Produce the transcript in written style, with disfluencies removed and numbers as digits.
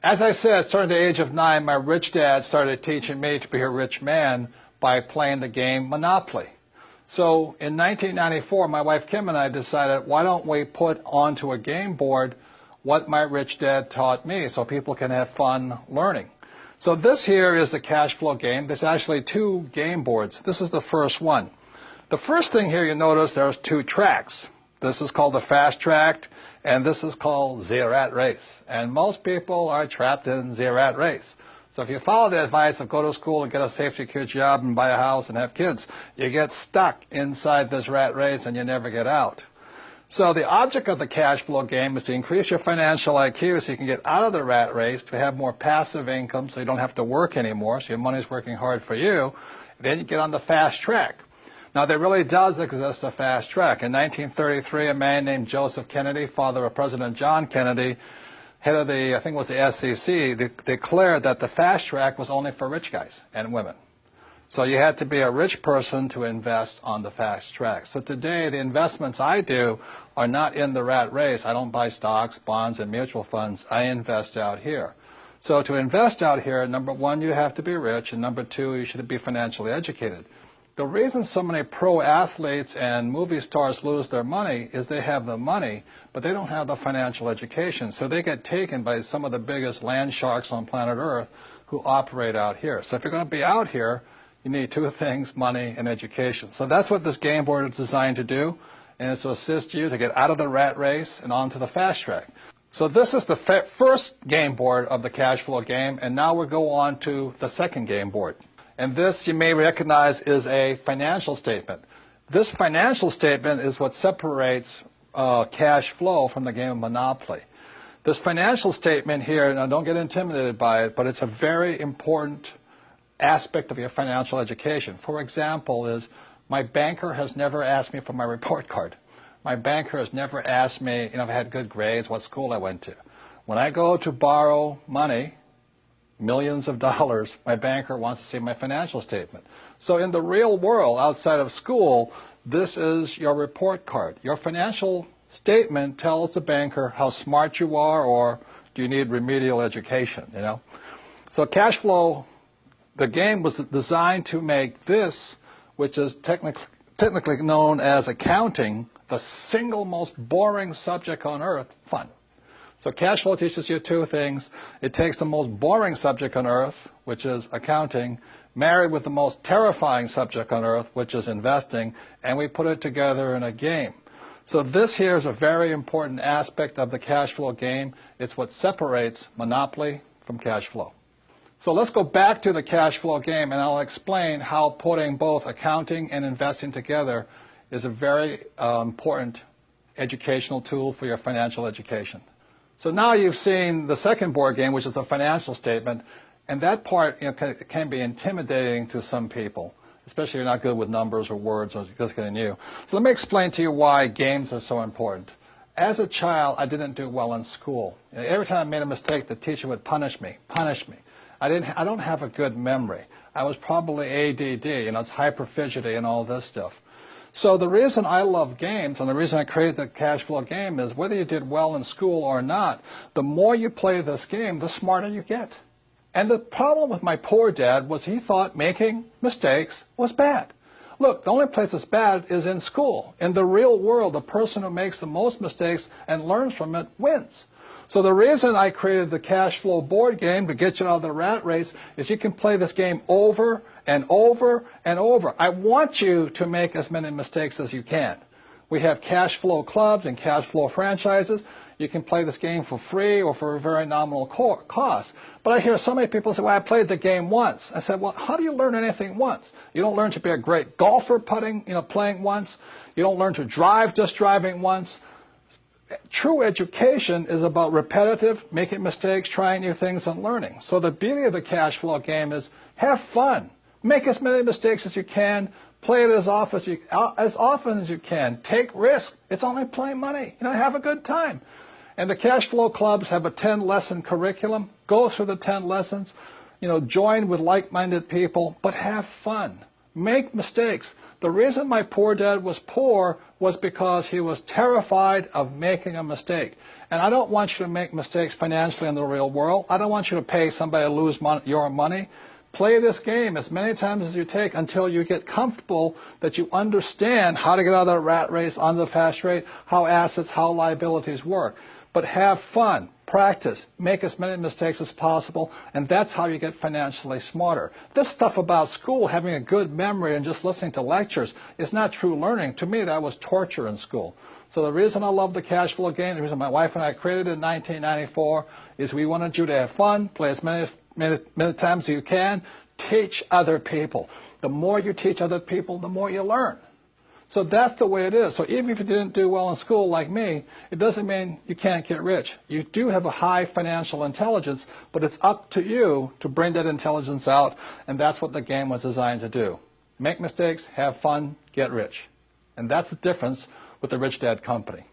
As I said, starting at the age of 9, my rich dad started teaching me to be a rich man by playing the game Monopoly. So in 1994, my wife Kim and I decided, why don't we put onto a game board what my rich dad taught me so people can have fun learning. So this here is the cash flow game. There's actually 2 game boards. This is the first one. The first thing here, you notice there's 2 tracks. This is called the fast track, and this is called the rat race. And most people are trapped in the rat race. So if you follow the advice of go to school and get a safe, secure job and buy a house and have kids, you get stuck inside this rat race and you never get out. So the object of the cash flow game is to increase your financial IQ so you can get out of the rat race, to have more passive income so you don't have to work anymore, so your money's working hard for you. Then you get on the fast track. Now, there really does exist a fast track. In 1933, a man named Joseph Kennedy, father of President John Kennedy, head of the, I think it was the SEC, declared that the fast track was only for rich guys and women. So you had to be a rich person to invest on the fast track. So today, the investments I do are not in the rat race. I don't buy stocks, bonds, and mutual funds. I invest out here. So to invest out here, number 1, you have to be rich, and number 2, you should be financially educated. The reason so many pro athletes and movie stars lose their money is they have the money, but they don't have the financial education. So they get taken by some of the biggest land sharks on planet Earth who operate out here. So if you're going to be out here, you need 2 things, money and education. So that's what this game board is designed to do, and it's to assist you to get out of the rat race and onto the fast track. So this is the first game board of the cash flow game, and now we'll go on to the second game board. And this, you may recognize, is a financial statement. This financial statement is what separates cash flow from the game of Monopoly. This financial statement here, now don't get intimidated by it, but it's a very important aspect of your financial education. For example, is my banker has never asked me for my report card. My banker has never asked me, if I had good grades, what school I went to. When I go to borrow money, millions of dollars, my banker wants to see my financial statement. So in the real world, outside of school, this is your report card. Your financial statement tells the banker how smart you are, or do you need remedial education, So cash flow, the game was designed to make this, which is technically known as accounting, the single most boring subject on earth, fun. So cash flow teaches you 2 things. It takes the most boring subject on earth, which is accounting, married with the most terrifying subject on earth, which is investing, and we put it together in a game. So this here is a very important aspect of the cash flow game. It's what separates Monopoly from cash flow. So let's go back to the cash flow game, and I'll explain how putting both accounting and investing together is a very important educational tool for your financial education. So now you've seen the second board game, which is the financial statement, and that part can be intimidating to some people, especially if you're not good with numbers or words or just getting new. So let me explain to you why games are so important. As a child, I didn't do well in school. Every time I made a mistake, the teacher would punish me. I don't have a good memory. I was probably ADD, it's hyperfidgety and all this stuff. So the reason I love games, and the reason I created the cash flow game, is whether you did well in school or not, the more you play this game, the smarter you get. And the problem with my poor dad was he thought making mistakes was bad. Look, the only place it's bad is in school. In the real world, the person who makes the most mistakes and learns from it wins. So the reason I created the cash flow board game to get you out of the rat race is you can play this game over and over and over. I want you to make as many mistakes as you can. We have cash flow clubs and cash flow franchises. You can play this game for free or for a very nominal cost. But I hear so many people say, well, I played the game once. I said, well, how do you learn anything once? You don't learn to be a great golfer playing once. You don't learn to drive just driving once. True education is about repetitive, making mistakes, trying new things, and learning. So the beauty of the cash flow game is have fun. Make as many mistakes as you can. Play it as often as you can. Take risks. It's only playing money. Have a good time. And the cash flow clubs have a 10-lesson curriculum. Go through the 10 lessons. Join with like-minded people, but have fun. Make mistakes. The reason my poor dad was poor was because he was terrified of making a mistake. And I don't want you to make mistakes financially in the real world. I don't want you to pay somebody to lose your money. Play this game as many times as you take until you get comfortable that you understand how to get out of the rat race, onto the fast rate, how assets, how liabilities work. But have fun, practice, make as many mistakes as possible, and that's how you get financially smarter. This stuff about school, having a good memory and just listening to lectures, is not true learning. To me, that was torture in school. So the reason I love the cash flow game, the reason my wife and I created it in 1994, is we wanted you to have fun, play as many times as you can, teach other people. The more you teach other people, the more you learn. So that's the way it is. So even if you didn't do well in school like me, it doesn't mean you can't get rich. You do have a high financial intelligence, but it's up to you to bring that intelligence out, and that's what the game was designed to do. Make mistakes, have fun, get rich. And that's the difference with the Rich Dad Company.